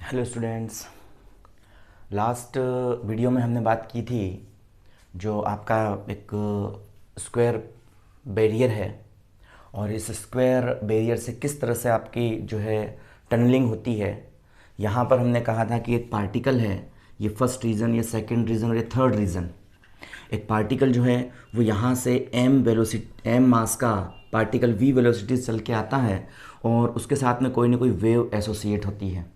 Hello students. Last video में हमने बात की थी जो आपका एक स्क्वायर बैरियर है और इस स्क्वायर बैरियर से किस तरह से आपकी जो है टनलिंग होती है। यहाँ पर हमने कहा था कि एक पार्टिकल है, ये फर्स्ट रीज़न, ये सेकंड रीज़न और ये थर्ड रीज़न। एक पार्टिकल जो है वो यहाँ से एम मास का पार्टिकल v वेलोसिटी चल के आता है और उसके साथ में कोई ना कोई वेव एसोसिएट होती है।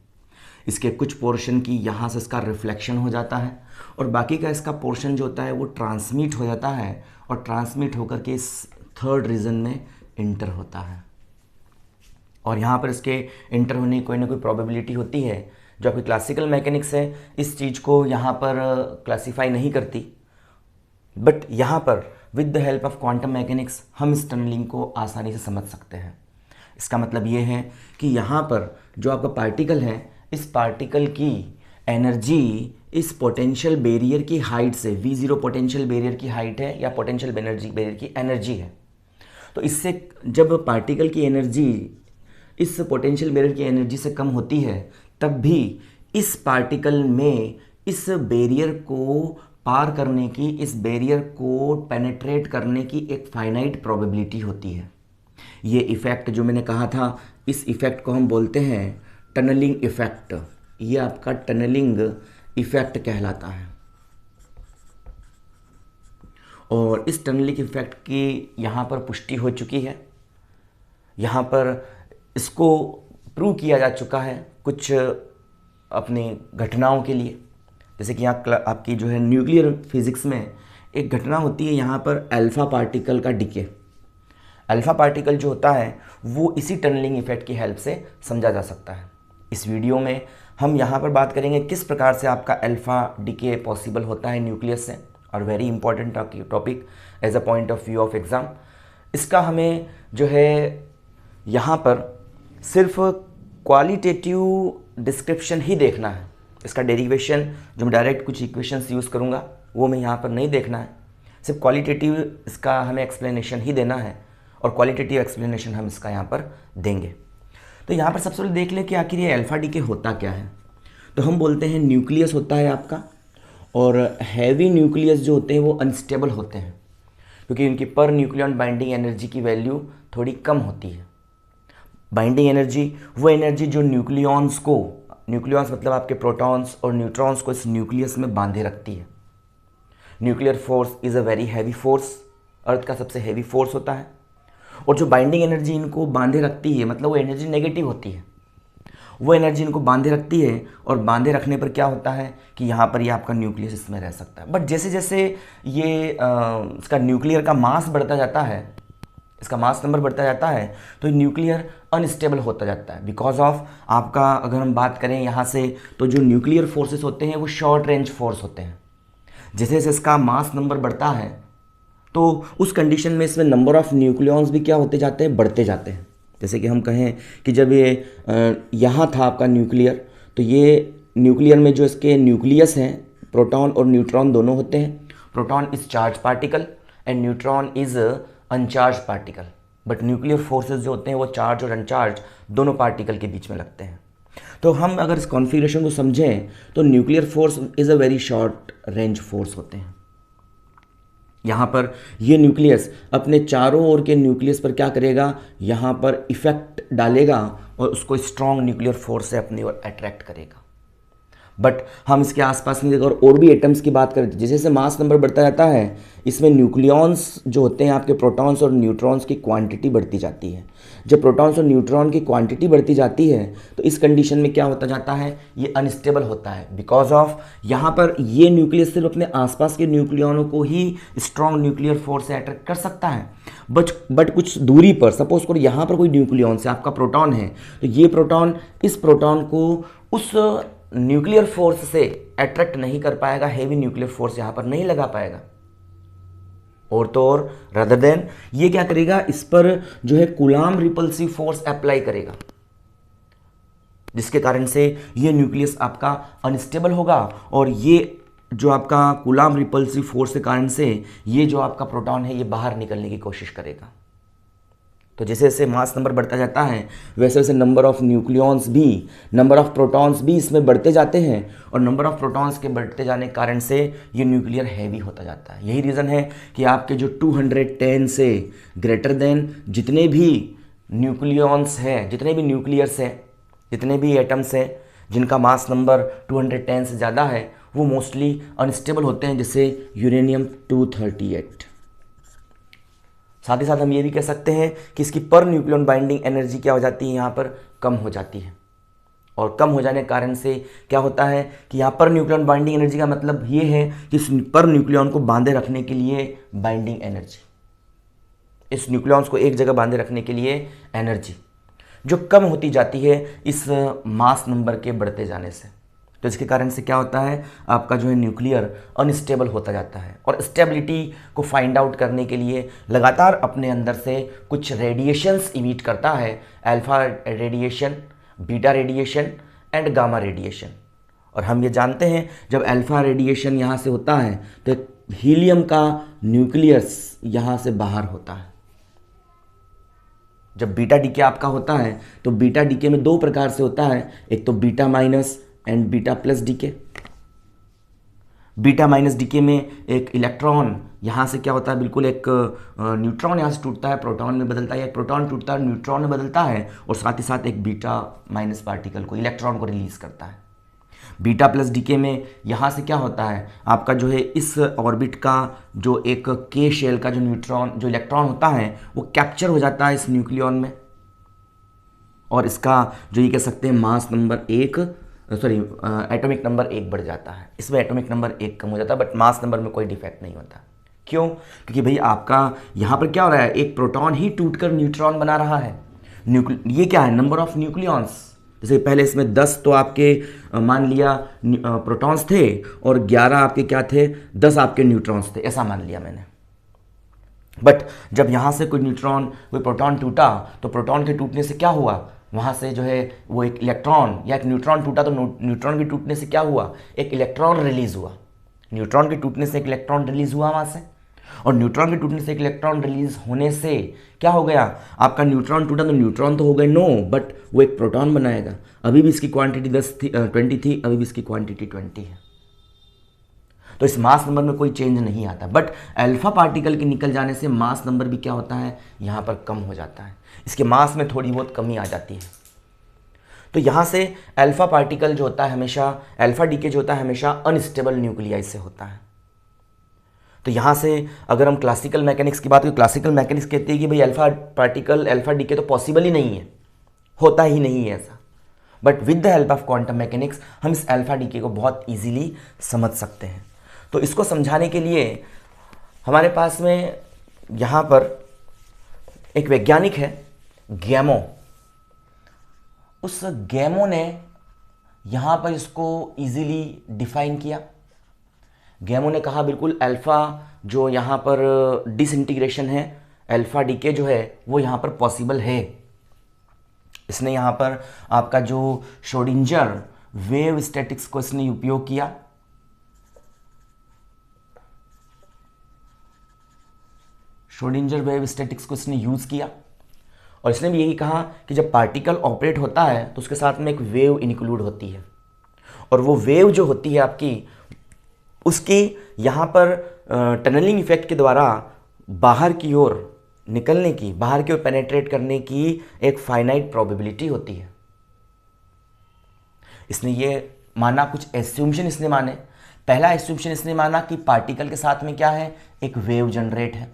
इसके कुछ पोर्शन की यहाँ से इसका रिफ्लेक्शन हो जाता है और बाकी का इसका पोर्शन जो होता है वो ट्रांसमिट हो जाता है और ट्रांसमिट होकर के इस थर्ड रीजन में इंटर होता है। और यहाँ पर इसके इंटर होने की कोई ना कोई प्रोबेबिलिटी होती है जो आपकी क्लासिकल मैकेनिक्स है इस चीज़ को यहाँ पर क्लासीफाई नहीं करती, बट यहाँ पर with the help of quantum mechanics हम इस टनलिंग को आसानी से समझ सकते हैं। इसका मतलब ये है कि यहाँ पर जो आपका पार्टिकल है, इस पार्टिकल की एनर्जी इस पोटेंशियल बैरियर की हाइट से, V0 पोटेंशियल बैरियर की हाइट है या पोटेंशियल एनर्जी बैरियर की एनर्जी है। तो इससे जब पार्टिकल की एनर्जी इस पोटेंशियल बैरियर की एनर्जी से कम होती है तब भी इस पार्टिकल में इस बैरियर को पार करने की, इस बैरियर को पेनेट्रेट करने की एक फाइनाइट प्रोबेबिलिटी होती है। ये इफ़ेक्ट जो मैंने कहा था, इस इफ़ेक्ट को हम बोलते हैं टनलिंग इफ़ेक्ट। ये आपका टनलिंग इफ़ेक्ट कहलाता है और इस टनलिंग इफ़ेक्ट की यहाँ पर पुष्टि हो चुकी है। यहाँ पर इसको प्रूव किया जा चुका है कुछ अपनी घटनाओं के लिए। जैसे कि यहाँ आपकी जो है न्यूक्लियर फिज़िक्स में एक घटना होती है, यहाँ पर अल्फ़ा पार्टिकल का डिके। अल्फ़ा पार्टिकल जो होता है वो इसी टनलिंग इफ़ेक्ट की हेल्प से समझा जा सकता है। इस वीडियो में हम यहाँ पर बात करेंगे किस प्रकार से आपका अल्फ़ा डिके पॉसिबल होता है न्यूक्लियस से, और very important topic as a point of view of exam. इसका हमें जो है यहाँ पर सिर्फ क्वालिटेटिव डिस्क्रिप्शन ही देखना है। इसका डेरिवेशन जो मैं डायरेक्ट कुछ इक्वेशंस यूज़ करूँगा वो मैं यहाँ पर नहीं देखना है, सिर्फ क्वालिटेटिव इसका हमें एक्सप्लेनेशन ही देना है और क्वालिटेटिव एक्सप्लेनेशन हम इसका यहाँ पर देंगे। तो यहाँ पर सबसे पहले देख लें कि आखिर ये अल्फ़ा डिके होता क्या है। तो हम बोलते हैं न्यूक्लियस होता है आपका, और हैवी न्यूक्लियस जो होते हैं वो अनस्टेबल होते हैं क्योंकि उनकी पर न्यूक्लियन बाइंडिंग एनर्जी की वैल्यू थोड़ी कम होती है। बाइंडिंग एनर्जी वो एनर्जी जो न्यूक्लियॉन्स मतलब आपके प्रोटॉन्स और न्यूट्रॉन्स को इस न्यूक्लियस में बांधे रखती है। Nuclear force is a very heavy force, earth का सबसे हैवी फोर्स होता है। और जो बाइंडिंग एनर्जी इनको बांधे रखती है, मतलब वो एनर्जी नेगेटिव होती है, वो एनर्जी इनको बांधे रखती है। और बांधे रखने पर क्या होता है कि यहाँ पर ये आपका न्यूक्लियस इसमें रह सकता है। बट जैसे जैसे ये इसका न्यूक्लियर का मास बढ़ता जाता है, इसका मास नंबर बढ़ता जाता है, तो न्यूक्लियर अनस्टेबल होता जाता है। बिकॉज ऑफ आपका अगर हम बात करें यहाँ से, तो जो न्यूक्लियर फोर्सेस होते हैं वो शॉर्ट रेंज फोर्स होते हैं। जैसे जैसे इसका मास नंबर बढ़ता है तो उस कंडीशन में इसमें नंबर ऑफ़ न्यूक्लियॉन्स भी क्या होते जाते हैं, बढ़ते जाते हैं। जैसे कि हम कहें कि जब ये यहाँ था आपका न्यूक्लियर, तो ये न्यूक्लियर में जो इसके न्यूक्लियस हैं, प्रोटॉन और न्यूट्रॉन दोनों होते हैं। Proton is charge particle and neutron is अनचार्ज particle. But nuclear forces जो होते हैं वो चार्ज और अनचार्ज दोनों पार्टिकल के बीच में लगते हैं। तो हम अगर इस कॉन्फ़िगरेशन को समझें तो nuclear force is a very short range force होते हैं। यहाँ पर ये न्यूक्लियस अपने चारों ओर के न्यूक्लियस पर क्या करेगा, यहाँ पर इफेक्ट डालेगा और उसको स्ट्रॉन्ग न्यूक्लियर फोर्स से अपनी ओर अट्रैक्ट करेगा। बट हम इसके आसपास में अगर और भी एटम्स की बात करें, जैसे जैसे मास नंबर बढ़ता जाता है, इसमें न्यूक्लियॉन्स जो होते हैं आपके प्रोटॉन्स और न्यूट्रॉन्स की क्वांटिटी बढ़ती जाती है। जब प्रोटॉन्स और न्यूट्रॉन की क्वांटिटी बढ़ती जाती है तो इस कंडीशन में क्या होता जाता है, ये अनस्टेबल होता है। बिकॉज ऑफ यहाँ पर ये न्यूक्लियस सिर्फ अपने आसपास के न्यूक्लियनों को ही स्ट्रॉन्ग न्यूक्लियर फोर्स से अट्रैक्ट कर सकता है। बट कुछ दूरी पर, सपोज करो यहाँ पर कोई न्यूक्लियन से आपका प्रोटॉन है, तो ये प्रोटॉन इस प्रोटॉन को उस न्यूक्लियर फोर्स से अट्रैक्ट नहीं कर पाएगा, हेवी न्यूक्लियर फोर्स यहाँ पर नहीं लगा पाएगा। और तो और रादर देन ये क्या करेगा, इस पर जो है कूलाम रिपल्सिव फोर्स अप्लाई करेगा, जिसके कारण से ये न्यूक्लियस आपका अनस्टेबल होगा। और ये जो आपका कूलाम रिपल्सिव फोर्स के कारण से ये जो आपका प्रोटॉन है ये बाहर निकलने की कोशिश करेगा। तो जैसे जैसे मास नंबर बढ़ता जाता है वैसे वैसे नंबर ऑफ न्यूक्लियॉन्स भी, नंबर ऑफ प्रोटॉन्स भी इसमें बढ़ते जाते हैं, और नंबर ऑफ प्रोटॉन्स के बढ़ते जाने के कारण से ये न्यूक्लियर हैवी होता जाता है। यही रीज़न है कि आपके जो 210 से ग्रेटर देन जितने भी न्यूक्लियॉन्स हैं, जितने भी न्यूक्लियर्स हैं, जितने भी एटम्स हैं जिनका मास नंबर 210 से ज़्यादा है, वो मोस्टली अनस्टेबल होते हैं, जैसे यूरेनियम 238। साथ ही साथ हम ये भी कह सकते हैं कि इसकी पर न्यूक्लियन बाइंडिंग एनर्जी क्या हो जाती है, यहाँ पर कम हो जाती है। और कम हो जाने के कारण से क्या होता है कि यहाँ पर न्यूक्लियन बाइंडिंग एनर्जी का मतलब ये है कि इस पर न्यूक्लियन को बांधे रखने के लिए बाइंडिंग एनर्जी, इस न्यूक्लियॉन्स को एक जगह बांधे रखने के लिए एनर्जी जो कम होती जाती है इस मास नंबर के बढ़ते जाने से। तो इसके कारण से क्या होता है, आपका जो है न्यूक्लियर अनस्टेबल होता जाता है, और स्टेबिलिटी को फाइंड आउट करने के लिए लगातार अपने अंदर से कुछ रेडिएशंस इमिट करता है, alpha radiation, beta radiation and gamma radiation. और हम ये जानते हैं जब अल्फा रेडिएशन यहाँ से होता है तो हीलियम का न्यूक्लियस यहाँ से बाहर होता है। जब बीटा डीके आपका होता है तो बीटा डीके में दो प्रकार से होता है, एक तो beta minus and beta plus decay. Beta minus decay में एक इलेक्ट्रॉन यहाँ से क्या होता है, बिल्कुल एक न्यूट्रॉन यहाँ से टूटता है, प्रोटॉन में बदलता है, एक प्रोटॉन टूटता है न्यूट्रॉन में बदलता है, और साथ ही साथ एक बीटा माइनस पार्टिकल को, इलेक्ट्रॉन को रिलीज करता है। बीटा प्लस डीके में यहाँ से क्या होता है, आपका जो है इस ऑर्बिट का जो एक के शेल का जो न्यूट्रॉन, जो इलेक्ट्रॉन होता है वो कैप्चर हो जाता है इस न्यूक्लियॉन में, और इसका जो ये कह सकते हैं मास नंबर एटॉमिक नंबर 1 बढ़ जाता है। इसमें एटॉमिक नंबर 1 कम हो जाता है, बट मास नंबर में कोई डिफेक्ट नहीं होता। क्यों? क्योंकि भाई आपका यहाँ पर क्या हो रहा है, एक प्रोटॉन ही टूटकर न्यूट्रॉन बना रहा है। ये क्या है, नंबर ऑफ न्यूक्लियॉन्स। जैसे पहले इसमें 10 तो आपके मान लिया प्रोटॉन्स थे, और 11 आपके क्या थे, 10 आपके न्यूट्रॉन्स थे, ऐसा मान लिया मैंने। बट जब यहाँ से कोई प्रोटॉन टूटा तो प्रोटॉन के टूटने से क्या हुआ, वहाँ से जो है वो एक इलेक्ट्रॉन या एक न्यूट्रॉन टूटा, तो न्यूट्रॉन के टूटने से क्या हुआ, एक इलेक्ट्रॉन रिलीज हुआ। न्यूट्रॉन के टूटने से एक इलेक्ट्रॉन रिलीज हुआ वहाँ से, और न्यूट्रॉन के टूटने से एक इलेक्ट्रॉन रिलीज होने से क्या हो गया, आपका न्यूट्रॉन टूटा तो न्यूट्रॉन तो हो गए नो, बट वो एक प्रोटॉन बनाएगा। अभी भी इसकी क्वांटिटी 20 थी, अभी भी इसकी क्वांटिटी 20 है। तो इस मास नंबर में कोई चेंज नहीं आता, बट अल्फा पार्टिकल के निकल जाने से मास नंबर भी क्या होता है, यहाँ पर कम हो जाता है, इसके मास में थोड़ी बहुत कमी आ जाती है। तो यहाँ से अल्फा पार्टिकल जो होता है हमेशा, अल्फा डीके जो होता है हमेशा अनस्टेबल न्यूक्लियाई से होता है। तो यहाँ से अगर हम क्लासिकल मैकेनिक्स की बात करें, क्लासिकल मैकेनिक्स कहती है कि भाई अल्फा पार्टिकल, अल्फा डीके तो पॉसिबल ही नहीं है, होता ही नहीं है ऐसा। But with the help of quantum mechanics हम इस अल्फा डीके को बहुत ईजिली समझ सकते हैं। तो इसको समझाने के लिए हमारे पास में यहाँ पर एक वैज्ञानिक है गैमो। उस गैमो ने यहाँ पर इसको इजीली डिफाइन किया। गैमो ने कहा बिल्कुल अल्फ़ा जो यहाँ पर डिसइंटीग्रेशन है, अल्फ़ा डीके जो है वो यहाँ पर पॉसिबल है। इसने यहाँ पर आपका जो श्रोडिंजर वेव स्टैटिक्स को इसने उपयोग किया। श्रोडिंजर वेव स्टैटिक्स को इसने यूज़ किया, और इसने भी यही कहा कि जब पार्टिकल ऑपरेट होता है तो उसके साथ में एक वेव इंक्लूड होती है, और वो वेव जो होती है आपकी, उसकी यहाँ पर टनलिंग इफेक्ट के द्वारा बाहर की ओर निकलने की, बाहर की ओर पेनेट्रेट करने की एक फाइनाइट प्रोबेबिलिटी होती है। इसने ये माना, कुछ एस्यूम्शन इसने माने। पहला एस्यूम्शन इसने माना कि पार्टिकल के साथ में क्या है, एक वेव जनरेट है,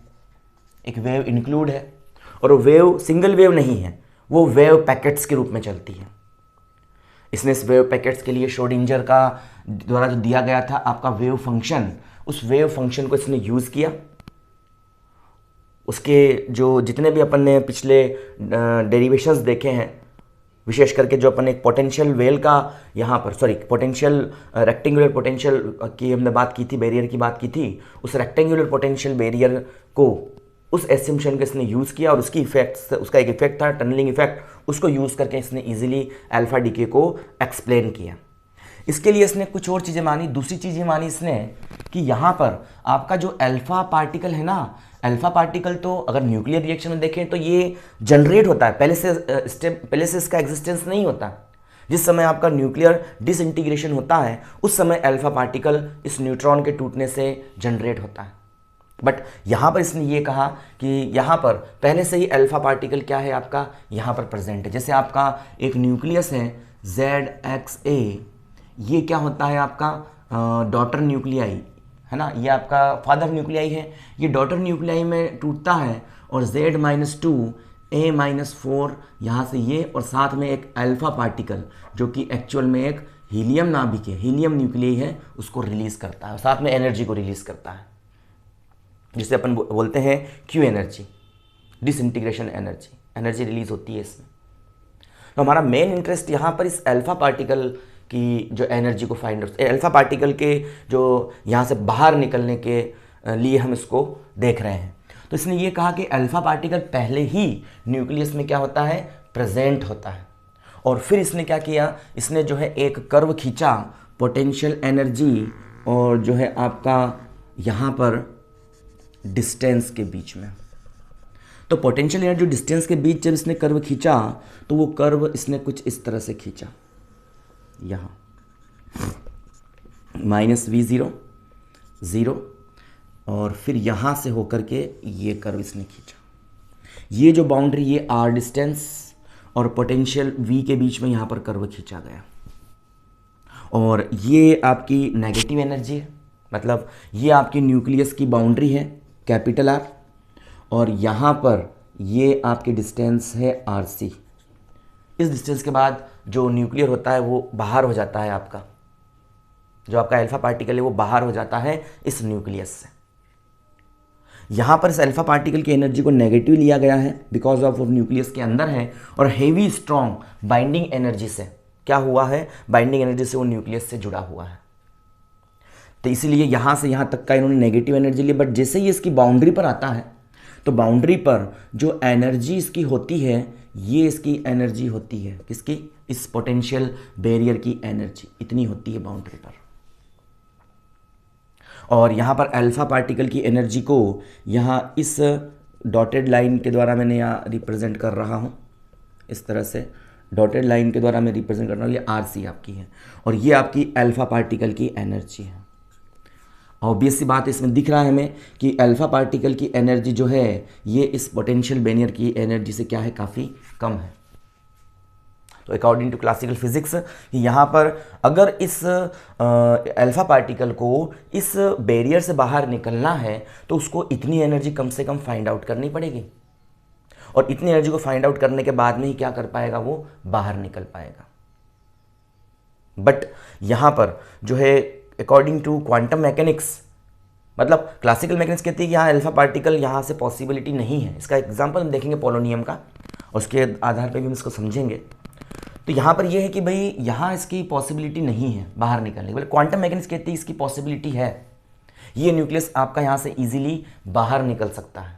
एक वेव इंक्लूड है, और वो वेव सिंगल वेव नहीं है, वो वेव पैकेट्स के रूप में चलती है। इसने इस वेव पैकेट्स के लिए श्रोडिंजर का द्वारा जो दिया गया था आपका वेव फंक्शन, उस वेव फंक्शन को इसने यूज़ किया। उसके जो जितने भी अपन ने पिछले डेरिवेशंस देखे हैं, विशेष करके जो अपन एक पोटेंशियल वेल का यहाँ पर पोटेंशियल रेक्टेंगुलर पोटेंशियल की हमने बात की थी, बैरियर की बात की थी, उस रेक्टेंगुलर पोटेंशियल बैरियर को, उस एस्यूम्शन को इसने यूज़ किया, और उसकी इफेक्ट्स, उसका एक इफेक्ट था टनलिंग इफेक्ट, उसको यूज़ करके इसने इजीली अल्फा डीके को एक्सप्लेन किया। इसके लिए इसने कुछ और चीज़ें मानी। दूसरी चीज़ ये मानी इसने कि यहाँ पर आपका जो अल्फा पार्टिकल है ना, अल्फा पार्टिकल तो अगर न्यूक्लियर रिएक्शन में देखें तो ये जनरेट होता है, पहले से इसका एग्जिस्टेंस नहीं होता। जिस समय आपका न्यूक्लियर डिसइंटीग्रेशन होता है उस समय अल्फा पार्टिकल इस न्यूट्रॉन के टूटने से जनरेट होता है। बट यहाँ पर इसने ये कहा कि यहाँ पर पहले से ही अल्फा पार्टिकल क्या है आपका यहाँ पर प्रेजेंट है। जैसे आपका एक न्यूक्लियस है ZXA, ये क्या होता है आपका डॉटर न्यूक्लियाई है ना, ये आपका फादर न्यूक्लियाई है, ये डॉटर न्यूक्लियाई में टूटता है और Z-2 A-4 यहाँ से ये, और साथ में एक अल्फा पार्टिकल जो कि एक्चुअल में एक हीलियम नाभिक है, हीलियम न्यूक्लियाई है, उसको रिलीज़ करता है, साथ में एनर्जी को रिलीज़ करता है, जिसे अपन बोलते हैं Q energy, disintegration energy, energy release होती है इसमें। तो हमारा मेन इंटरेस्ट यहाँ पर इस अल्फा पार्टिकल की जो एनर्जी को फाइंड आउट, अल्फा पार्टिकल के जो यहाँ से बाहर निकलने के लिए हम इसको देख रहे हैं। तो इसने ये कहा कि अल्फा पार्टिकल पहले ही न्यूक्लियस में क्या होता है, प्रेजेंट होता है। और फिर इसने क्या किया, इसने जो है एक कर्व खींचा पोटेंशियल एनर्जी और जो है आपका यहाँ पर डिस्टेंस के बीच में। तो पोटेंशियल एनर्जी डिस्टेंस के बीच जब इसने कर्व खींचा तो वो कर्व इसने कुछ इस तरह से खींचा, यहाँ -V0 0, और फिर यहाँ से होकर के ये कर्व इसने खींचा। ये जो बाउंड्री, ये R डिस्टेंस और पोटेंशियल V के बीच में यहाँ पर कर्व खींचा गया, और ये आपकी नेगेटिव एनर्जी है, मतलब ये आपकी न्यूक्लियस की बाउंड्री है कैपिटल R, और यहाँ पर ये आपकी डिस्टेंस है RC। इस डिस्टेंस के बाद जो न्यूक्लियर होता है वो बाहर हो जाता है, आपका जो आपका अल्फा पार्टिकल है वो बाहर हो जाता है इस न्यूक्लियस से। यहाँ पर इस अल्फा पार्टिकल की एनर्जी को नेगेटिव लिया गया है बिकॉज ऑफ वो न्यूक्लियस के अंदर है, और हेवी स्ट्रॉन्ग बाइंडिंग एनर्जी से क्या हुआ है, बाइंडिंग एनर्जी से वो न्यूक्लियस से जुड़ा हुआ है। तो इसीलिए यहाँ से यहाँ तक का इन्होंने नेगेटिव एनर्जी ली। बट जैसे ही इसकी बाउंड्री पर आता है तो बाउंड्री पर जो एनर्जी इसकी होती है, ये इसकी एनर्जी होती है किसकी, इस पोटेंशियल बैरियर की एनर्जी इतनी होती है बाउंड्री पर। और यहाँ पर अल्फा पार्टिकल की एनर्जी को यहाँ इस डॉटेड लाइन के द्वारा मैंने यहाँ रिप्रेजेंट कर रहा हूँ, इस तरह से डॉटेड लाइन के द्वारा मैं रिप्रेजेंट कर रहा हूँ। ये RC आपकी है और ये आपकी अल्फा पार्टिकल की एनर्जी है। ऑब्वियस सी बात इसमें दिख रहा है हमें कि अल्फा पार्टिकल की एनर्जी जो है ये इस पोटेंशियल बैरियर की एनर्जी से क्या है, काफ़ी कम है। तो अकॉर्डिंग टू क्लासिकल फिजिक्स यहाँ पर अगर इस अल्फा पार्टिकल को इस बैरियर से बाहर निकलना है तो उसको इतनी एनर्जी कम से कम फाइंड आउट करनी पड़ेगी, और इतनी एनर्जी को फाइंड आउट करने के बाद में ही क्या कर पाएगा, वो बाहर निकल पाएगा। बट यहाँ पर जो है अकॉर्डिंग टू क्वांटम मैकेनिक्स, मतलब क्लासिकल मैकेनिक्स कहती है कि यहाँ अल्फा पार्टिकल यहाँ से पॉसिबिलिटी नहीं है। इसका एग्जांपल हम देखेंगे पोलोनियम का, और उसके आधार पर भी हम इसको समझेंगे। तो यहाँ पर यह है कि भाई यहाँ इसकी पॉसिबिलिटी नहीं है बाहर निकलने की, बल्कि क्वांटम मैकेनिक्स कहती है इसकी पॉसिबिलिटी है, ये न्यूक्लियस आपका यहाँ से ईजिली बाहर निकल सकता है।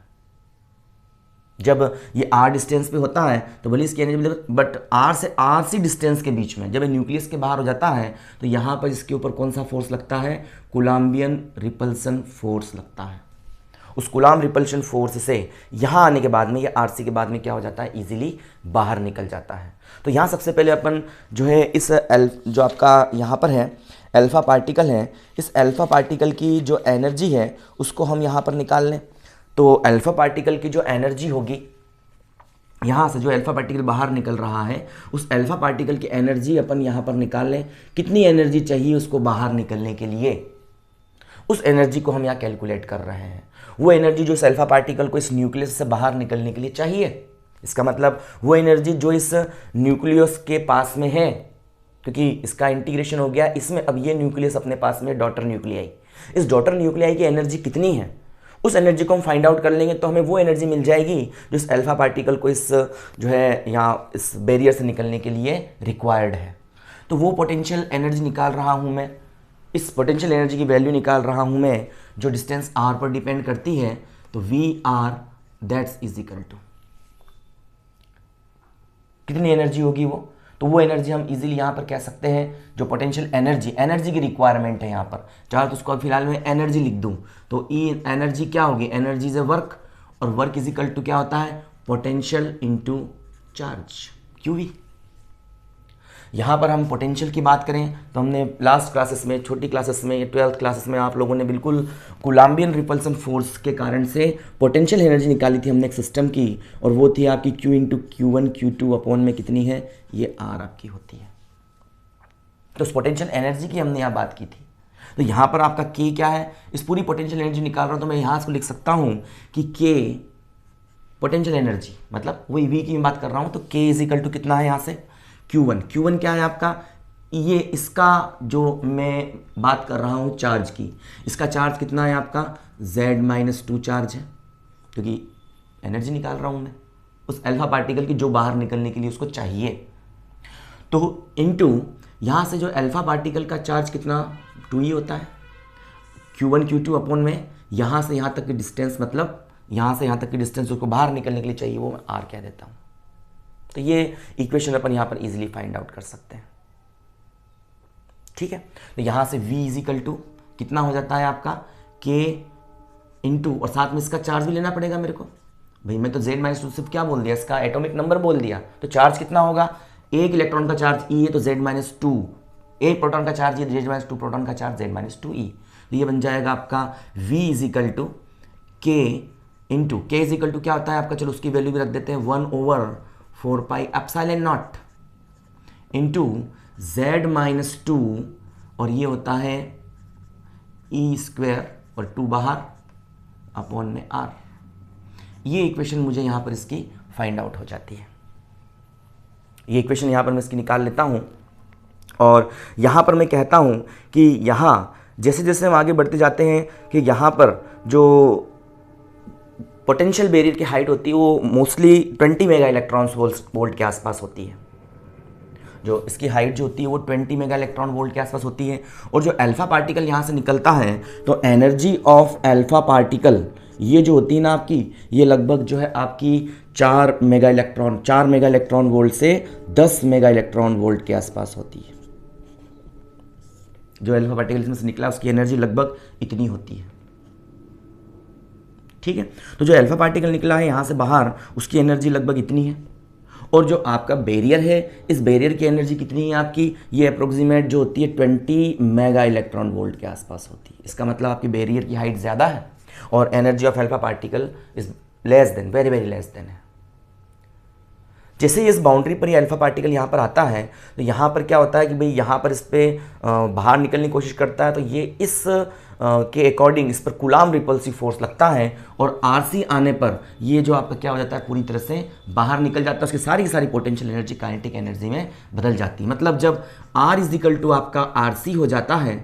जब ये R डिस्टेंस पे होता है तो भले इसकी एनर्जी, बट R से RC डिस्टेंस के बीच में जब ये न्यूक्लियस के बाहर हो जाता है तो यहाँ पर इसके ऊपर कौन सा फोर्स लगता है, कूलम्बियन रिपल्सन फोर्स लगता है। उस कूलम्ब रिपल्शन फोर्स से यहाँ आने के बाद में ये RC के बाद में क्या हो जाता है, इजीली बाहर निकल जाता है। तो यहाँ सबसे पहले अपन जो है इस जो आपका यहाँ पर है अल्फा पार्टिकल है, इस अल्फा पार्टिकल की जो एनर्जी है उसको हम यहाँ पर निकाल लें। तो अल्फा पार्टिकल की जो एनर्जी होगी, यहाँ से जो अल्फा पार्टिकल बाहर निकल रहा है उस अल्फा पार्टिकल की एनर्जी अपन यहाँ पर निकाल लें। कितनी एनर्जी चाहिए उसको बाहर निकलने के लिए, उस एनर्जी को हम यहाँ कैलकुलेट कर रहे हैं। वो एनर्जी जो इस अल्फा पार्टिकल को इस न्यूक्लियस से बाहर निकलने के लिए चाहिए, इसका मतलब वो एनर्जी जो इस न्यूक्लियस के पास में है, क्योंकि इसका इंटीग्रेशन हो गया इसमें, अब ये न्यूक्लियस अपने पास में डॉटर न्यूक्लियाई, इस डॉटर न्यूक्लियाई की एनर्जी कितनी है उस एनर्जी को हम फाइंड आउट कर लेंगे तो हमें वो एनर्जी मिल जाएगी जो इस अल्फा पार्टिकल को इस जो है यहाँ इस बैरियर से निकलने के लिए रिक्वायर्ड है। तो वो पोटेंशियल एनर्जी निकाल रहा हूँ मैं, इस पोटेंशियल एनर्जी की वैल्यू निकाल रहा हूँ मैं जो डिस्टेंस R पर डिपेंड करती है। तो VR that's is equal to कितनी एनर्जी होगी वो, तो वो एनर्जी हम इजीली यहाँ पर कह सकते हैं जो पोटेंशियल एनर्जी की रिक्वायरमेंट है यहाँ पर, चाहे तो उसको फिलहाल मैं एनर्जी लिख दूँ, तो ई एनर्जी क्या होगी, एनर्जी इज ए वर्क, और वर्क इज इक्वल टू क्या होता है, पोटेंशियल इनटू चार्ज, क्यूवी। यहाँ पर हम पोटेंशियल की बात करें तो हमने लास्ट क्लासेस में, छोटी क्लासेस में, 12th क्लासेस में आप लोगों ने बिल्कुल कूलाम्बियन रिपल्सन फोर्स के कारण से पोटेंशियल एनर्जी निकाली थी हमने एक सिस्टम की, और वो थी आपकी Q into Q1 Q2 upon में कितनी है, ये R आपकी होती है। तो उस पोटेंशियल एनर्जी की हमने यहाँ बात की थी। तो यहाँ पर आपका K क्या है, इस पूरी पोटेंशियल एनर्जी निकाल रहा हूँ तो मैं यहाँ से लिख सकता हूँ कि K पोटेंशियल एनर्जी, मतलब वही V की मैं बात कर रहा हूँ, तो K इज इक्वल टू कितना है यहाँ से, Q1 क्या है आपका, ये इसका जो मैं बात कर रहा हूँ चार्ज की, इसका चार्ज कितना है आपका, Z-2 चार्ज है, क्योंकि एनर्जी निकाल रहा हूँ मैं उस अल्फा पार्टिकल की जो बाहर निकलने के लिए उसको चाहिए। तो इनटू यहाँ से जो अल्फा पार्टिकल का चार्ज कितना 2e होता है, Q1 Q2 अपॉन में यहाँ से यहाँ तक की डिस्टेंस, मतलब यहाँ से यहाँ तक की डिस्टेंस उसको बाहर निकलने के लिए चाहिए, वो मैं R कह देता हूँ। तो ये इक्वेशन अपन यहाँ पर इजीली फाइंड आउट कर सकते हैं, ठीक है। तो यहाँ से V इज इक्वल टू कितना हो जाता है आपका K इंटू, और साथ में इसका चार्ज भी लेना पड़ेगा मेरे को, भाई मैं तो Z-2 सिर्फ क्या बोल दिया, इसका एटॉमिक नंबर बोल दिया, तो चार्ज कितना होगा, एक इलेक्ट्रॉन का चार्ज E है तो Z-2, एक प्रोटॉन का चार्ज है Z-2, प्रोटॉन का चार्ज Z-2e, तो ये बन जाएगा आपका V is equal to K into, K is equal to क्या होता है आपका, चलो उसकी वैल्यू भी रख देते हैं, 1/4 pi epsilon naught into Z-2, और ये होता है E² और 2 बाहर अपॉन में R। ये इक्वेशन मुझे यहाँ पर इसकी फाइंड आउट हो जाती है। ये इक्वेशन यहाँ पर मैं इसकी निकाल लेता हूँ, और यहाँ पर मैं कहता हूँ कि यहाँ जैसे जैसे हम आगे बढ़ते जाते हैं कि यहाँ पर जो पोटेंशियल बैरियर की हाइट होती है वो मोस्टली 20 मेगा इलेक्ट्रॉन वोल्ट के आसपास होती है, जो इसकी हाइट जो होती है वो 20 मेगा इलेक्ट्रॉन वोल्ट के आसपास होती है। और जो अल्फा पार्टिकल यहाँ से निकलता है तो एनर्जी ऑफ अल्फा पार्टिकल ये जो होती है ना आपकी, ये लगभग जो है आपकी 4 मेगा इलेक्ट्रॉन वोल्ट से 10 मेगा इलेक्ट्रॉन वोल्ट के आसपास होती है। जो अल्फा पार्टिकल इसमें से निकला उसकी एनर्जी लगभग इतनी होती है, ठीक है। तो जो अल्फा पार्टिकल निकला है यहाँ से बाहर उसकी एनर्जी लगभग इतनी है, और जो आपका बैरियर है इस बैरियर की एनर्जी कितनी है आपकी, ये अप्रोक्सीमेट जो होती है 20 मेगा इलेक्ट्रॉन वोल्ट के आसपास होती है। इसका मतलब आपकी बैरियर की हाइट ज़्यादा है और energy of alpha particle is less than, very very less than है। जैसे ही इस बाउंड्री पर ये अल्फा पार्टिकल यहाँ पर आता है तो यहाँ पर क्या होता है कि भाई यहाँ पर इस पर बाहर निकलने की कोशिश करता है, तो ये इस के अकॉर्डिंग इस पर कूलाम रिपल्सिव फोर्स लगता है, और RC आने पर ये जो आपका क्या हो जाता है पूरी तरह से बाहर निकल जाता है, उसकी सारी की सारी पोटेंशियल एनर्जी काइनेटिक एनर्जी में बदल जाती है। मतलब जब R इज इक्वल टू आपका RC हो जाता है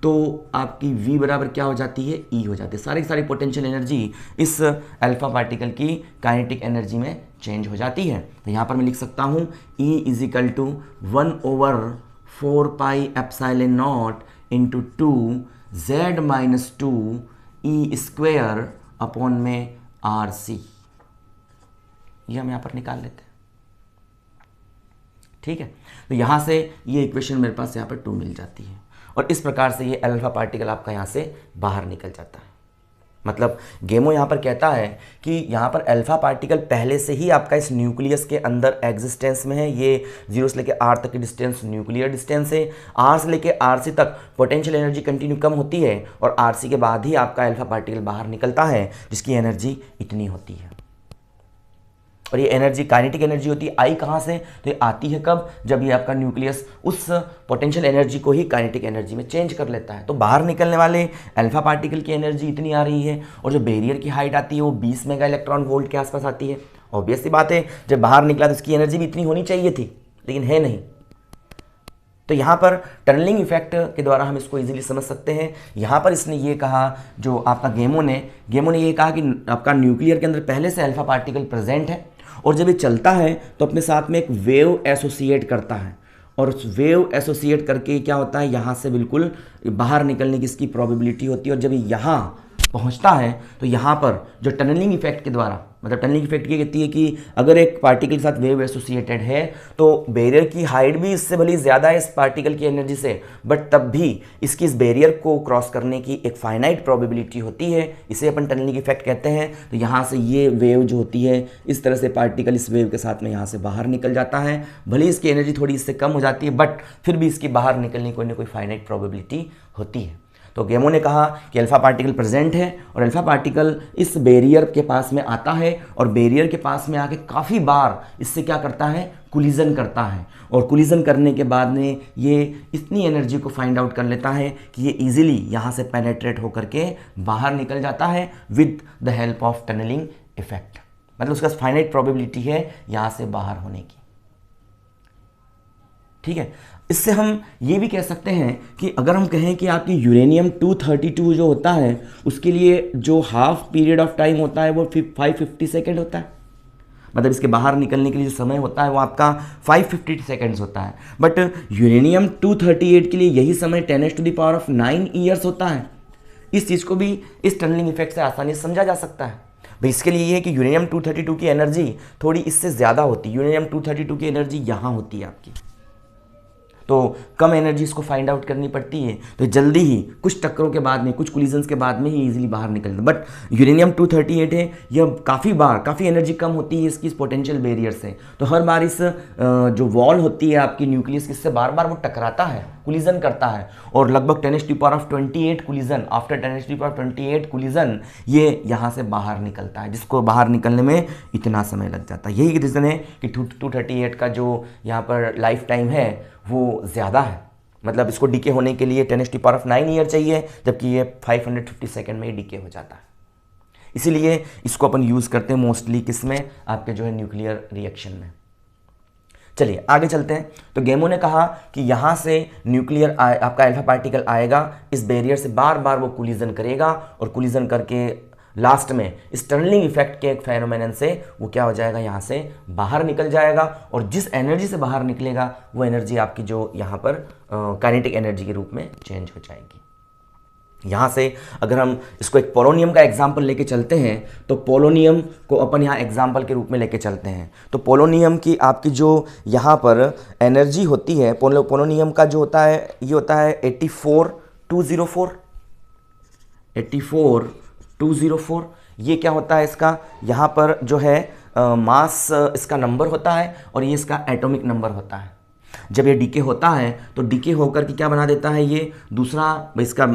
तो आपकी V बराबर क्या हो जाती है, E हो जाती है। सारी की सारी पोटेंशियल एनर्जी इस अल्फा पार्टिकल की काइनेटिक एनर्जी में चेंज हो जाती है। तो यहाँ पर मैं लिख सकता हूँ E is equal to 1/4 pi epsilon naught into 2 Z-2 E² upon में RC, ये हम यहाँ पर निकाल लेते हैं, ठीक है। तो यहाँ से ये इक्वेशन मेरे पास यहाँ पर 2 मिल जाती है, और इस प्रकार से ये अल्फा पार्टिकल आपका यहाँ से बाहर निकल जाता है। मतलब गेमो यहाँ पर कहता है कि यहाँ पर अल्फा पार्टिकल पहले से ही आपका इस न्यूक्लियस के अंदर एग्जिस्टेंस में है। ये 0 से लेके R तक की डिस्टेंस न्यूक्लियर डिस्टेंस है। R से लेके RC तक पोटेंशियल एनर्जी कंटिन्यू कम होती है, और RC के बाद ही आपका अल्फा पार्टिकल बाहर निकलता है जिसकी एनर्जी इतनी होती है। और ये एनर्जी काइनेटिक एनर्जी होती है, आई कहाँ से, तो ये आती है कब, जब ये आपका न्यूक्लियस उस पोटेंशियल एनर्जी को ही काइनेटिक एनर्जी में चेंज कर लेता है। तो बाहर निकलने वाले अल्फा पार्टिकल की एनर्जी इतनी आ रही है, और जो बैरियर की हाइट आती है वो 20 मेगा इलेक्ट्रॉन वोल्ट के आसपास आती है। ऑब्वियस सी बात है, जब बाहर निकला तो इसकी एनर्जी भी इतनी होनी चाहिए थी, लेकिन है नहीं। तो यहाँ पर टनलिंग इफेक्ट के द्वारा हम इसको इजीली समझ सकते हैं। यहाँ पर इसने ये कहा, जो आपका गेमो ने ये कहा कि आपका न्यूक्लियर के अंदर पहले से अल्फा पार्टिकल प्रेजेंट है, और जब ये चलता है तो अपने साथ में एक वेव एसोसिएट करता है, और उस वेव एसोसिएट करके क्या होता है, यहाँ से बिल्कुल बाहर निकलने की इसकी प्रोबेबिलिटी होती है। और जब ये यहाँ पहुँचता है तो यहाँ पर जो टनलिंग इफेक्ट के द्वारा, मतलब टनलिंग इफेक्ट ये कहती है कि अगर एक पार्टिकल के साथ वेव एसोसिएटेड है तो बैरियर की हाइट भी इससे भले ज़्यादा है इस पार्टिकल की एनर्जी से, बट तब भी इसकी इस बैरियर को क्रॉस करने की एक फाइनाइट प्रोबेबिलिटी होती है, इसे अपन टनलिंग इफेक्ट कहते हैं। तो यहाँ से ये वेव जो होती है इस तरह से पार्टिकल इस वेव के साथ में यहाँ से बाहर निकल जाता है, भले इसकी एनर्जी थोड़ी इससे कम हो जाती है बट फिर भी इसकी बाहर निकलने की कोई ना कोई फाइनाइट प्रोबेबिलिटी होती है। तो गेमो ने कहा कि अल्फा पार्टिकल प्रेजेंट है और अल्फा पार्टिकल इस बैरियर के पास में आता है और बैरियर के पास में आके काफ़ी बार इससे क्या करता है, कोलिजन करता है, और कोलिजन करने के बाद में ये इतनी एनर्जी को फाइंड आउट कर लेता है कि ये इजीली यहाँ से पेनेट्रेट होकर के बाहर निकल जाता है with the help of tunnelling effect. मतलब उसका फाइनाइट प्रोबेबिलिटी है यहाँ से बाहर होने की। ठीक है, इससे हम ये भी कह सकते हैं कि अगर हम कहें कि आपकी यूरेनियम 232 जो होता है उसके लिए जो हाफ पीरियड ऑफ टाइम होता है वो 550 सेकेंड होता है, मतलब इसके बाहर निकलने के लिए जो समय होता है वो आपका 550 सेकेंड्स होता है। बट यूरेनियम 238 के लिए यही समय 10⁹ ईयर्स होता है। इस चीज़ को भी इस टनलिंग इफेक्ट से आसानी से समझा जा सकता है। भाई इसके लिए ये है कि यूरेनियम 232 की एनर्जी थोड़ी इससे ज़्यादा होती है, यूरेनियम 232 की एनर्जी यहाँ होती है आपकी, तो कम एनर्जी इसको फाइंड आउट करनी पड़ती है, तो जल्दी ही कुछ टक्करों के बाद में, कुछ कोलिजन्स के बाद में ही इजीली बाहर निकलता है। बट यूरेनियम 238 है, यह काफ़ी एनर्जी कम होती है इसकी इस पोटेंशियल बैरियर से, तो हर बार इस जो वॉल होती है आपकी न्यूक्लियस, इससे बार बार वो टकराता है, कोलिजन करता है, और लगभग 10⁻28 कोलिजन, आफ्टर 10⁻28 कोलिजन ये यहाँ से बाहर निकलता है, जिसको बाहर निकलने में इतना समय लग जाता है। यही रीज़न है कि 238 का जो यहाँ पर लाइफ टाइम है वो ज़्यादा है, मतलब इसको डीके होने के लिए 10⁹ ईयर चाहिए, जबकि ये 550 सेकेंड में ही डीके हो जाता है। इसीलिए इसको अपन यूज़ करते हैं मोस्टली किस में, आपके जो है न्यूक्लियर रिएक्शन में। चलिए आगे चलते हैं। तो गेमो ने कहा कि यहाँ से न्यूक्लियर आपका अल्फा पार्टिकल आएगा, इस बैरियर से बार बार वो कोलिजन करेगा और कोलिजन करके लास्ट में इस टनलिंग इफेक्ट के एक फेनोमेनन से वो क्या हो जाएगा, यहाँ से बाहर निकल जाएगा, और जिस एनर्जी से बाहर निकलेगा वो एनर्जी आपकी जो यहाँ पर काइनेटिक एनर्जी के रूप में चेंज हो जाएगी। यहाँ से अगर हम इसको एक पोलोनियम का एग्जाम्पल लेके चलते हैं, तो पोलोनियम को अपन यहाँ एग्जाम्पल के रूप में लेके चलते हैं। तो पोलोनियम की आपकी जो यहाँ पर एनर्जी होती है, पोलोनियम का जो होता है ये होता है 84204। ये क्या होता है इसका, यहाँ पर जो है मास इसका नंबर होता है और ये इसका एटॉमिक नंबर होता है। जब ये डीके होता है तो डीके होकर के क्या बना देता है, ये दूसरा इसका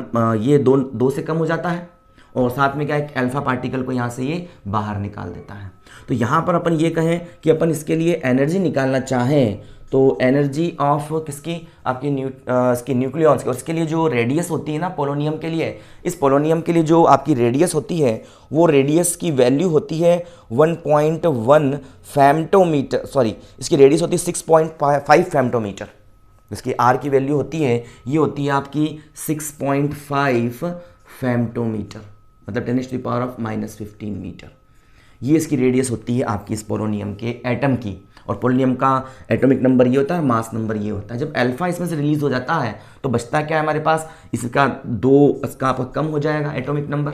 ये दो से कम हो जाता है, और साथ में क्या एक अल्फा पार्टिकल को यहाँ से ये बाहर निकाल देता है। तो यहाँ पर अपन ये कहें कि अपन इसके लिए एनर्जी निकालना चाहें तो एनर्जी ऑफ किसकी, आपकी इसकी न्यूक्लियॉन्स की, और इसके लिए जो रेडियस होती है ना पोलोनियम के लिए, इस पोलोनियम के लिए जो आपकी रेडियस होती है वो रेडियस की वैल्यू होती है 1.1 फेम्टोमीटर, सॉरी इसकी रेडियस होती है 6.5 फेम्टोमीटर। इसकी आर की वैल्यू होती है, ये होती है आपकी 6.5 फेम्टोमीटर, मतलब 10⁻⁻15 मीटर। ये इसकी रेडियस होती है आपकी इस पोलोनियम के एटम की, और पोलोनियम का एटॉमिक नंबर ये होता है, मास नंबर ये होता है। जब अल्फा इसमें से रिलीज हो जाता है तो बचता क्या है हमारे पास, इसका आपका कम हो जाएगा एटॉमिक नंबर,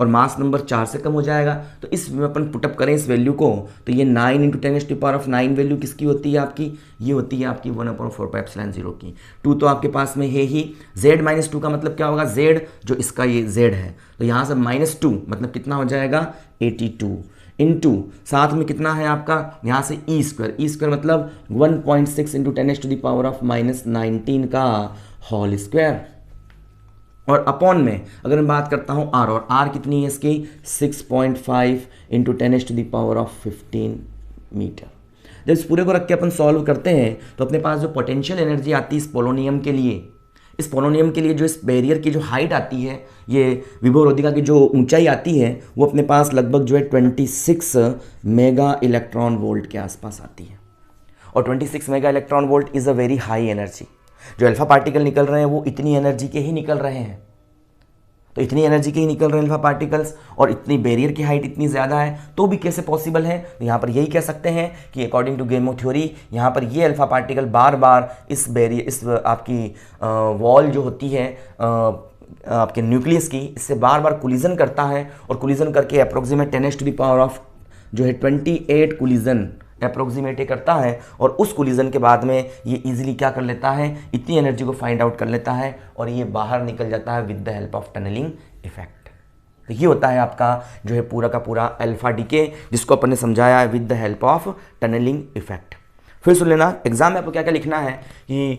और मास नंबर 4 से कम हो जाएगा। तो इस अपन पुटअप करें इस वैल्यू को, तो ये 9 × 10⁻9 वैल्यू किसकी होती है आपकी, ये होती है आपकी 1/4πε0 की। 2 तो आपके पास में है ही, z - 2 का मतलब क्या होगा, z जो इसका ये z है, तो यहाँ से -2 मतलब कितना हो जाएगा 82 इंटू साथ में कितना है आपका यहाँ से e² मतलब 1.6 × 10⁻⁻19 का होल स्क्वायर, और अपॉन में अगर मैं बात करता हूँ r, और r कितनी है इसकी 6.5 × 10⁻15 मीटर। जब इस पूरे को रख के अपन सॉल्व करते हैं तो अपने पास जो पोटेंशियल एनर्जी आती है इस पोलोनियम के लिए, जो इस बैरियर की जो हाइट आती है, ये विभवरोधिका की जो ऊंचाई आती है, वो अपने पास लगभग जो है 26 मेगा इलेक्ट्रॉन वोल्ट के आसपास आती है। और 26 mega electron volt is a very high energy. जो अल्फा पार्टिकल निकल रहे हैं वो इतनी एनर्जी के ही निकल रहे हैं, तो इतनी एनर्जी के ही निकल रहे हैं अल्फा पार्टिकल्स, और इतनी बैरियर की हाइट इतनी ज़्यादा है, तो भी कैसे पॉसिबल है। तो यहाँ पर यही कह सकते हैं कि अकॉर्डिंग टू गेमो थ्योरी, यहाँ पर ये अल्फा पार्टिकल बार बार इस बैरियर, इस आपकी वॉल जो होती है आपके न्यूक्लियस की, इससे बार बार कोलिजन करता है, और कोलिजन करके अप्रोक्सीमेट 10⁻⁻ जो है 28 कोलिजन अप्रोक्सीमेट करता है, और उस कोलिजन के बाद में ये इजीली क्या कर लेता है, इतनी एनर्जी को फाइंड आउट कर लेता है और ये बाहर निकल जाता है with the help of tunnelling effect. तो ये होता है आपका जो है पूरा का पूरा अल्फा डीके, जिसको अपन ने समझाया है with the help of tunnelling effect. फिर सुन लेना, एग्जाम में आपको क्या क्या लिखना है कि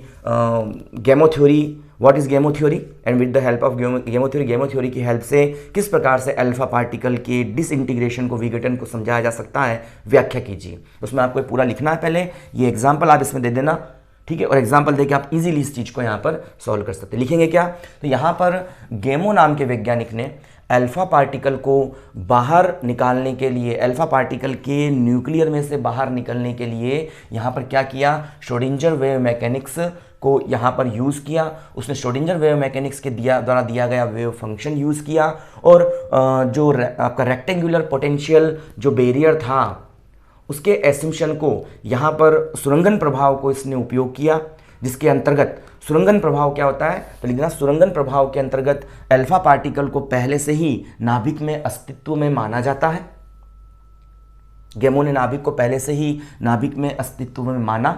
Gamow theory, what is Gamow theory and with the help of Gamow theory की हेल्प से किस प्रकार से अल्फा पार्टिकल के डिसइंटीग्रेशन को, विघटन को समझाया जा सकता है, व्याख्या कीजिए। उसमें आपको पूरा लिखना है। पहले ये एग्जाम्पल आप इसमें दे देना, ठीक है, और एग्जाम्पल देके आप इजीली इस चीज़ को यहाँ पर सॉल्व कर सकते हैं। लिखेंगे क्या, तो यहाँ पर गेमो नाम के वैज्ञानिक ने अल्फा पार्टिकल को बाहर निकालने के लिए, अल्फा पार्टिकल के न्यूक्लियर में से बाहर निकलने के लिए यहाँ पर क्या किया, श्रोडिंगर वेव मैकेनिक्स को यहाँ पर यूज़ किया। उसने श्रोडिंगर वेव मैकेनिक्स के द्वारा दिया गया वेव फंक्शन यूज़ किया, और जो आपका रेक्टेंगुलर पोटेंशियल जो बैरियर था उसके एसम्पशन को यहाँ पर सुरंगन प्रभाव को इसने उपयोग किया, जिसके अंतर्गत सुरंगन प्रभाव क्या होता है, तो लिखना, सुरंगन प्रभाव के अंतर्गत अल्फा पार्टिकल को पहले से ही नाभिक में अस्तित्व में माना जाता है। गेमो ने नाभिक को पहले से ही नाभिक में अस्तित्व में माना,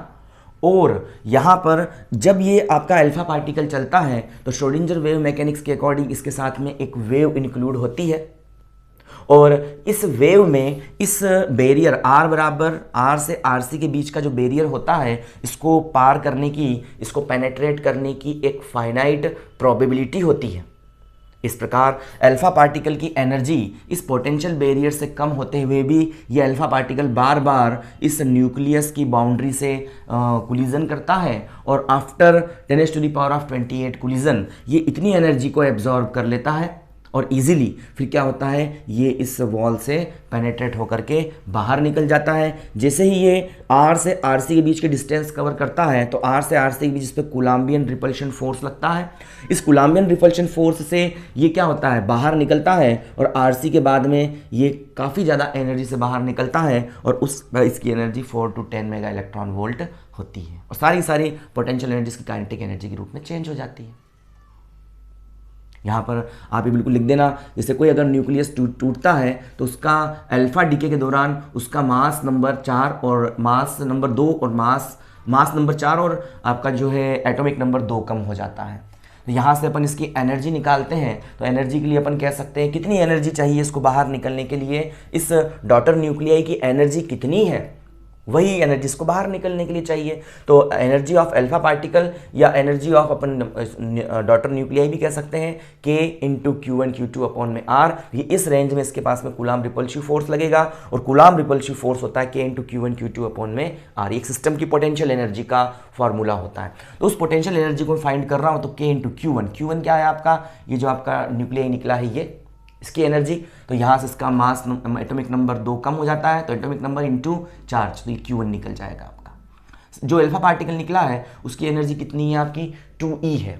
और यहाँ पर जब ये आपका अल्फा पार्टिकल चलता है तो श्रोडिंगर वेव मैकेनिक्स के अकॉर्डिंग इसके साथ में एक वेव इंक्लूड होती है, और इस वेव में इस बैरियर R बराबर R से RC के बीच का जो बैरियर होता है, इसको पार करने की, इसको पेनेट्रेट करने की एक फाइनाइट प्रोबेबिलिटी होती है। इस प्रकार अल्फा पार्टिकल की एनर्जी इस पोटेंशियल बैरियर से कम होते हुए भी ये अल्फा पार्टिकल बार बार इस न्यूक्लियस की बाउंड्री से कोलिजन करता है, और आफ्टर 10⁻28 कोलिजन ये इतनी एनर्जी को एब्जॉर्ब कर लेता है, और इजीली फिर क्या होता है, ये इस वॉल से पेनेट्रेट होकर के बाहर निकल जाता है। जैसे ही ये R से RC के बीच के डिस्टेंस कवर करता है तो R से RC के बीच इस पर कूलाम्बियन रिपल्शन फोर्स लगता है। इस कूलाम्बियन रिपल्शन फोर्स से ये क्या होता है, बाहर निकलता है, और RC के बाद में ये काफ़ी ज़्यादा एनर्जी से बाहर निकलता है, और इसकी energy 4 to 10 mega electron volt होती है, और सारी पोटेंशियल एनर्जी की काइनेटिक एनर्जी के रूप में चेंज हो जाती है। यहाँ पर आप ये बिल्कुल लिख देना, जैसे कोई अगर न्यूक्लियस टूटता है तो उसका अल्फा डीके के दौरान उसका मास नंबर 4 और मास नंबर 2 और मास नंबर 4 और आपका जो है एटॉमिक नंबर 2 कम हो जाता है। तो यहाँ से अपन इसकी एनर्जी निकालते हैं, तो एनर्जी के लिए अपन कह सकते हैं कितनी एनर्जी चाहिए इसको बाहर निकलने के लिए, इस डॉटर न्यूक्लियाई की एनर्जी कितनी है, वही एनर्जी इसको बाहर निकलने के लिए चाहिए। तो एनर्जी ऑफ अल्फा पार्टिकल या energy of upon daughter nuclei भी कह सकते हैं, K into Q1 Q2 upon में R। ये इस रेंज में इसके पास में कूलाम रिपल्सिव फोर्स लगेगा, और कूलाम रिपल्सिव फोर्स होता है K into Q1 Q2 upon में R। एक सिस्टम की पोटेंशियल एनर्जी का फॉर्मूला होता है। तो उस पोटेंशियल एनर्जी को फाइंड कर रहा हूँ, तो K इंटू Q1 क्या है आपका, ये जो आपका न्यूक्लियाई निकला है ये इसकी एनर्जी, तो यहाँ से इसका मास एटॉमिक नंबर 2 कम हो जाता है, तो एटॉमिक नंबर इंटू चार्ज, तो ये Q1 निकल जाएगा आपका। जो अल्फा पार्टिकल निकला है उसकी एनर्जी कितनी है आपकी, 2E है,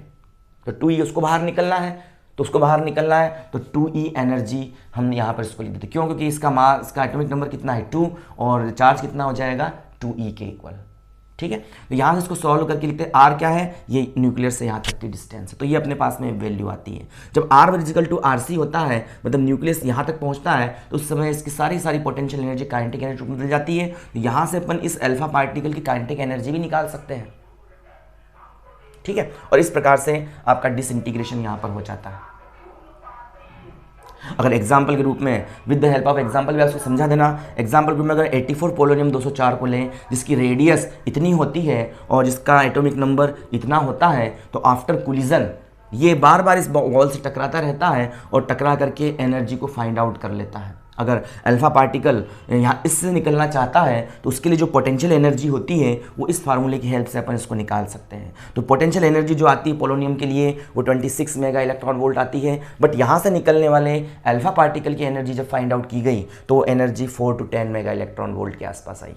तो 2E उसको बाहर निकलना है, तो 2E एनर्जी हम यहाँ पर इसको लिख देते, क्यों, क्योंकि इसका मास, इसका एटॉमिक नंबर कितना है 2, और चार्ज कितना हो जाएगा 2E के इक्वल। ठीक है, तो यहाँ से इसको सॉल्व करके लिखते हैं, R क्या है, ये न्यूक्लियर से यहाँ तक की डिस्टेंस है, तो ये अपने पास में वैल्यू आती है। जब R इक्वल टू RC होता है, मतलब न्यूक्लियस यहाँ तक पहुँचता है, तो उस समय इसकी सारी पोटेंशियल एनर्जी काइनेटिक एनर्जी में बदल जाती है। तो यहाँ से अपन इस अल्फा पार्टिकल की काइनेटिक एनर्जी भी निकाल सकते हैं। ठीक है, और इस प्रकार से आपका डिसइंटीग्रेशन यहाँ पर हो जाता है। अगर एग्जाम्पल के रूप में with the help of example भी आपको समझा देना, एग्जाम्पल के रूप में अगर 84 पोलोनियम 204 को लें, जिसकी रेडियस इतनी होती है और जिसका एटॉमिक नंबर इतना होता है, तो आफ्टर कोलिजन ये बार बार इस वॉल से टकराता रहता है और टकरा करके एनर्जी को फाइंड आउट कर लेता है। अगर अल्फा पार्टिकल यहाँ इससे निकलना चाहता है तो उसके लिए जो पोटेंशियल एनर्जी होती है वो इस फार्मूले की हेल्प से अपन इसको निकाल सकते हैं। तो पोटेंशियल एनर्जी जो आती है पोलोनियम के लिए वो 26 मेगा इलेक्ट्रॉन वोल्ट आती है, बट यहाँ से निकलने वाले अल्फा पार्टिकल की एनर्जी जब फाइंड आउट की गई तो energy 4 to 10 mega electron volt के आसपास आई।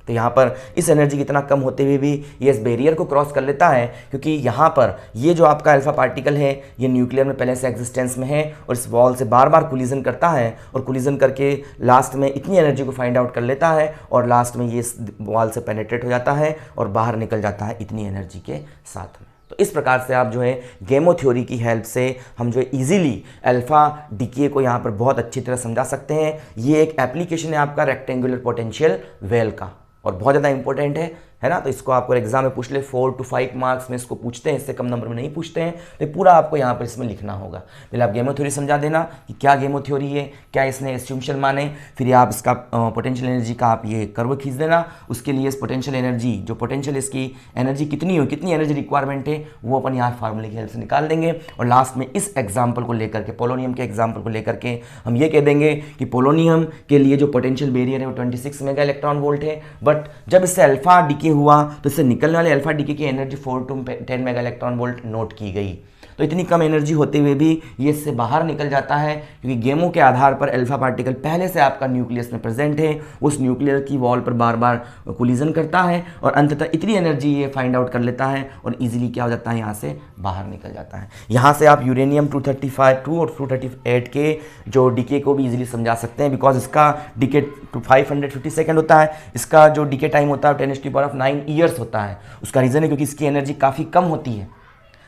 तो यहाँ पर इस एनर्जी कितना कम होते हुए भी ये इस बैरियर को क्रॉस कर लेता है, क्योंकि यहाँ पर ये जो आपका अल्फा पार्टिकल है ये न्यूक्लियर में पहले से एग्जिस्टेंस में है और इस वॉल से बार बार कोलिजन करता है, और कोलिजन करके लास्ट में इतनी एनर्जी को फाइंड आउट कर लेता है और लास्ट में ये इस वॉल से पेनेट्रेट हो जाता है और बाहर निकल जाता है इतनी एनर्जी के साथ में। तो इस प्रकार से आप जो है गेमो थ्योरी की हेल्प से हम जो है इजीली अल्फा डीके को यहाँ पर बहुत अच्छी तरह समझा सकते हैं। ये एक एप्लीकेशन है आपका रेक्टेंगुलर पोटेंशियल वेल का और बहुत ज़्यादा इंपॉर्टेंट है ना। तो इसको आपको एग्जाम में पूछ ले 4 to 5 मार्क्स में इसको पूछते हैं, इससे कम नंबर में नहीं पूछते हैं। तो पूरा आपको यहाँ पर इसमें लिखना होगा। पहले आप गेमो थ्योरी समझा देना कि क्या गेमो थ्योरी है, क्या इसने एस्यूम्शन माने, फिर आप इसका पोटेंशियल एनर्जी का आप ये कर्व खींच देना। उसके लिए इस पोटेंशियल एनर्जी जो पोटेंशियल इसकी एनर्जी कितनी हो, कितनी एनर्जी रिक्वायरमेंट है, वो अपन यहाँ फार्मूले की हेल्प से निकाल देंगे। और लास्ट में इस एग्जाम्पल को लेकर के, पोलोनियम के एग्जाम्पल को लेकर के हम ये कह देंगे कि पोलोनियम के लिए जो पोटेंशियल बैरियर है वो 26 मेगा इलेक्ट्रॉन वोल्ट है, बट जब इससे अल्फा डीके हुआ तो इससे निकलने वाले अल्फा डीके की energy 4 to 10 mega electron volt note की गई। तो इतनी कम एनर्जी होते हुए भी ये इससे बाहर निकल जाता है, क्योंकि गेमो के आधार पर अल्फा पार्टिकल पहले से आपका न्यूक्लियस में प्रेजेंट है, उस न्यूक्लियर की वॉल पर बार बार कोलिजन करता है और अंततः इतनी एनर्जी ये फाइंड आउट कर लेता है और इजीली क्या हो जाता है, यहाँ से बाहर निकल जाता है। यहाँ से आप यूरेनियम 235 और 238 के जो डीके को भी इजीली समझा सकते हैं, बिकॉज इसका डीके 550 सेकेंड होता है, इसका जो डीके टाइम होता है 10⁹ ईयर्स होता है। उसका रीज़न है क्योंकि इसकी एनर्जी काफ़ी कम होती है,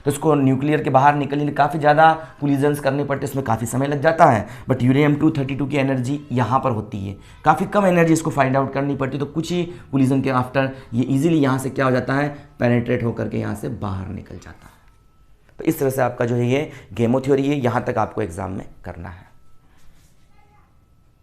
तो इसको न्यूक्लियर के बाहर निकलने के लिए काफ़ी ज़्यादा कोलिजन्स करने पड़ते हैं, इसमें काफ़ी समय लग जाता है। बट यूरेनियम 232 की एनर्जी यहाँ पर होती है, काफ़ी कम एनर्जी इसको फाइंड आउट करनी पड़ती है, तो कुछ ही कोलिजन के आफ्टर ये इजीली यहाँ से क्या हो जाता है, पेनेट्रेट होकर के यहाँ से बाहर निकल जाता है। तो इस तरह से आपका जो है ये गेमो थ्योरी है, यहाँ तक आपको एग्जाम में करना है।